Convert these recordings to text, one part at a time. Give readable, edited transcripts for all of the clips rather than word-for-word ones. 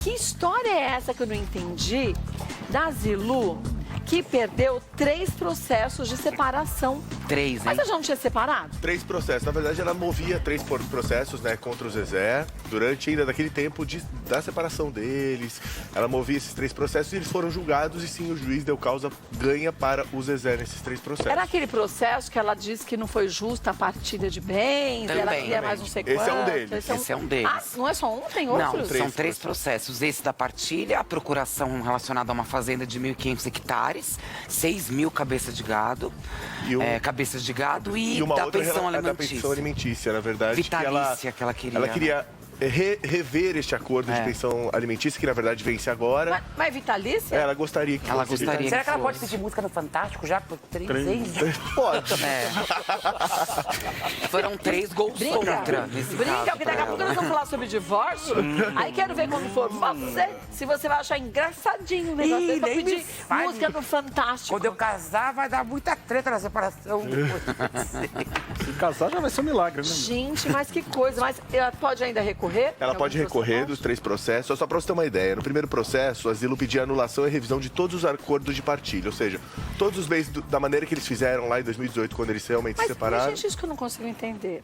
Que história é essa que eu não entendi da Zilu, que perdeu 3 processos de separação? 3, hein? Mas ela já não tinha separado? 3 processos. Na verdade, ela movia 3 processos, né, contra o Zezé, durante ainda daquele tempo da separação deles. Ela movia esses 3 processos e eles foram julgados e sim, o juiz deu causa ganha para o Zezé nesses 3 processos. Era aquele processo que ela disse que não foi justa a partilha de bens, Também, ela queria mais não sei quanto. Esse é um deles. Esse é um deles. Ah, não é só um, tem Não, outros? são 3 processos. Esse da partilha, a procuração relacionada a uma fazenda de 1.500 hectares, 6 mil cabeças de gado, cabeças de gado e uma da outra pensão da alimentícia. pensão alimentícia, na verdade. Vitalícia que ela queria. Ela queria rever este acordo de pensão alimentícia, que na verdade vence agora. Mas é vitalícia? Ela gostaria que Ela fosse. gostaria. Será que ela fosse. pode pedir música no Fantástico já por 3 vezes? Pode. Foram 3 gols contra nesse Brinca, caso porque pra daqui a pouco ela. nós vamos falar sobre divórcio. Aí quero ver quando for você, se você vai achar engraçadinho o negócio desse pra nem pedir me fale. música no Fantástico. Quando eu casar, vai dar muita treta na separação. Se casar já vai ser um milagre, né? Gente, mas que coisa. Mas ela pode ainda recorrer? Ela pode recorrer dos 3 processos. Só para você ter uma ideia, no primeiro processo, a Zilu pedia anulação e revisão de todos os acordos de partilha. Ou seja, todos os bens da maneira que eles fizeram lá em 2018, quando eles realmente se separaram. Mas, gente, isso que eu não consigo entender.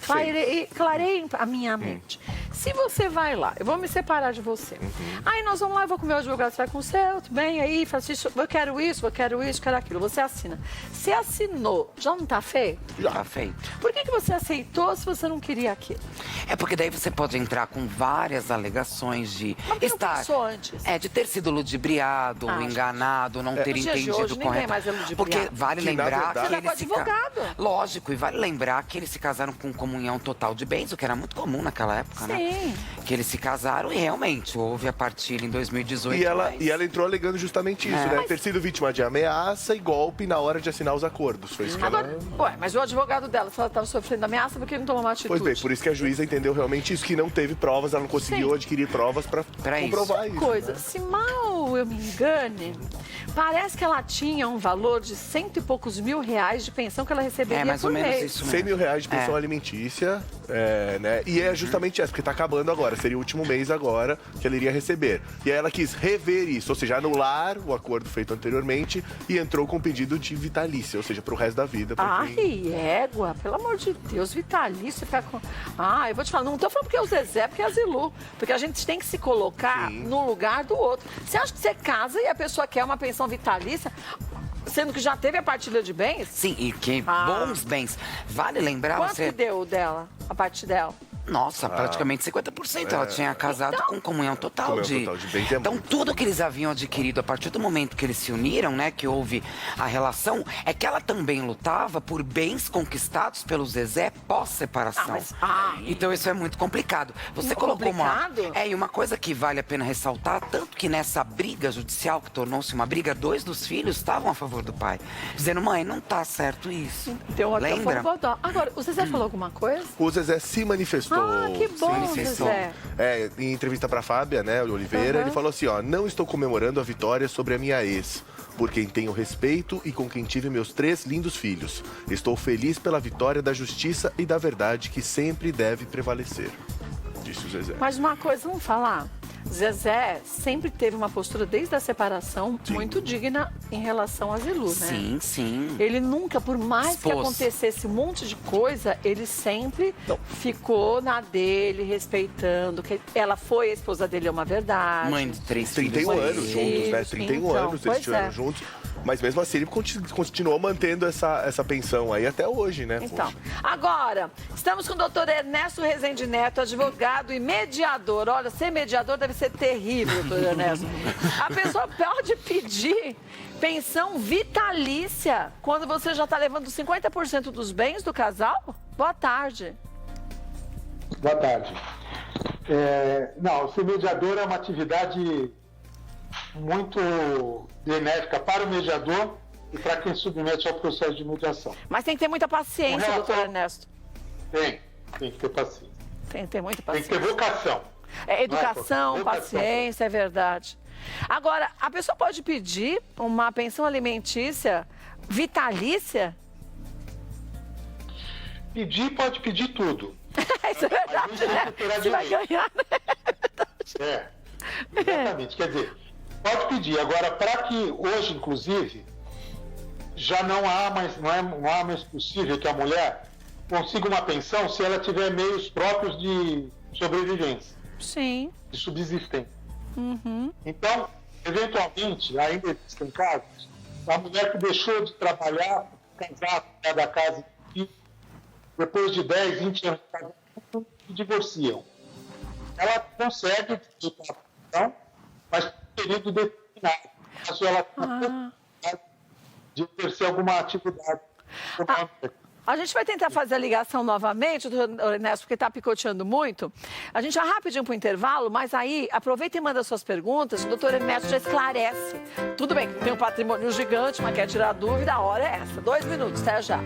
Clarei a minha mente. Se você vai lá, eu vou me separar de você. Aí nós vamos lá, eu vou com o meu advogado, você vai com o seu, tudo bem, aí, fala assim, eu quero isso, eu quero aquilo. Você assina. Você assinou, já não tá feito? Já tá feito. Por que você aceitou se você não queria aquilo? É porque daí você pode entrar com várias alegações de Mas por que não estar... pensou antes? de ter sido ludibriado, enganado, não ter Nos dias de entendido hoje, ninguém correto. mais é ludibriado. Porque vale Que, na lembrar verdade- que Você vai eles com advogado. Lógico, e vale lembrar que eles se casaram com comunhão total de bens, o que era muito comum naquela época, né? Sim. Que eles se casaram e realmente houve a partilha em 2018. E ela, mas- e ela entrou alegando justamente isso, né? Ter sido vítima de ameaça e golpe na hora de assinar os acordos. Foi isso que ela... Agora, ué, mas o advogado dela, se ela estava sofrendo ameaça, por que não tomou uma atitude? Pois bem, por isso que a juíza entendeu realmente isso, que não teve provas, ela não conseguiu Sim. adquirir provas para isso. comprovar isso. Coisa, se mal eu me engane, parece que ela tinha um valor de 100 e poucos mil reais de pensão que ela receberia É mais por ou menos mês. isso 100 mesmo. mil reais de pensão alimentícia, né? E é justamente essa, porque tá acabando agora. Seria o último mês agora que ela iria receber. E aí ela quis rever isso, ou seja, anular o acordo feito anteriormente e entrou com um pedido de vitalícia, ou seja, pro resto da vida. Ai, égua, pelo amor de Deus, vitalício, ficar com... Ah, eu vou te falar, não tô falando porque é o Zezé, porque é a Zilu. Porque a gente tem que se colocar no lugar do outro. Você acha que você casa e a pessoa quer uma pensão vitalícia, sendo que já teve a partilha de bens? Sim, e que bons bens. Vale lembrar Quanto você... que deu dela, a parte dela? Nossa, praticamente 50%. Ela tinha casado com comunhão total Comunhão de... total de bens é Então, muito. tudo que eles haviam adquirido a partir do momento que eles se uniram, né, que houve a relação, é que ela também lutava por bens conquistados pelo Zezé pós-separação. Então, isso é muito complicado. Você colocou complicado? e uma coisa que vale a pena ressaltar, tanto que nessa briga judicial, que tornou-se uma briga, 2 dos filhos estavam a favor do pai. Dizendo, mãe, não tá certo isso. Deu até Lembra? Agora, o Zezé falou alguma coisa? O Zezé se manifestou. Ah, que bom, manifestou. Zezé. Em entrevista pra Fábia, né, Oliveira, ele falou assim, ó, não estou comemorando a vitória sobre a minha ex, por quem tenho respeito e com quem tive meus 3 lindos filhos. Estou feliz pela vitória da justiça e da verdade que sempre deve prevalecer, disse o Zezé. Mas uma coisa, vamos falar. Zezé sempre teve uma postura desde a separação muito digna em relação a Zilu, né? Sim, sim. Ele nunca, por mais que Expôs. acontecesse um monte de coisa, ele sempre ficou na dele, respeitando. Que ela foi a esposa dele, é uma verdade. Mãe de 3 filhos. 31 anos Sim, juntos, né? 31 então, anos eles pois estiveram é. juntos. Mas mesmo assim ele continuou mantendo essa pensão aí até hoje, né? Então, Poxa. agora, estamos com o doutor Ernesto Rezende Neto, advogado e mediador. Olha, ser mediador deve ser terrível, doutor Ernesto. A pessoa pode pedir pensão vitalícia quando você já está levando 50% dos bens do casal? Boa tarde. Boa tarde. Não, ser mediador é uma atividade muito benéfica para o mediador e para quem submete ao processo de mediação. Mas tem que ter muita paciência, doutor Ernesto. Tem que ter paciência. Tem que ter muita Tem que paciência. ter vocação. Educação, Vocação. paciência, é verdade. Agora, a pessoa pode pedir uma pensão alimentícia vitalícia? Pode pedir tudo. Isso é verdade, né? Você vai ganhar, né? É. Exatamente. Quer dizer, pode pedir. Agora, para que hoje, inclusive, já não há mais possível que a mulher consiga uma pensão se ela tiver meios próprios de sobrevivência. Sim. De subsistência. Então, eventualmente, ainda existem casos, a mulher que deixou de trabalhar, casar fora da casa, e depois de 10, 20 anos de casamento, se divorciam. Ela consegue disputar a pensão, mas por um período determinado. Caso ela tenha de exercer alguma atividade econômica. A gente vai tentar fazer a ligação novamente, doutor Ernesto, porque está picoteando muito. A gente vai rapidinho para o intervalo, mas aí aproveita e manda suas perguntas, o doutor Ernesto já esclarece. Tudo bem, tem um patrimônio gigante, mas quer tirar dúvida, a hora é essa. 2 minutos, até já.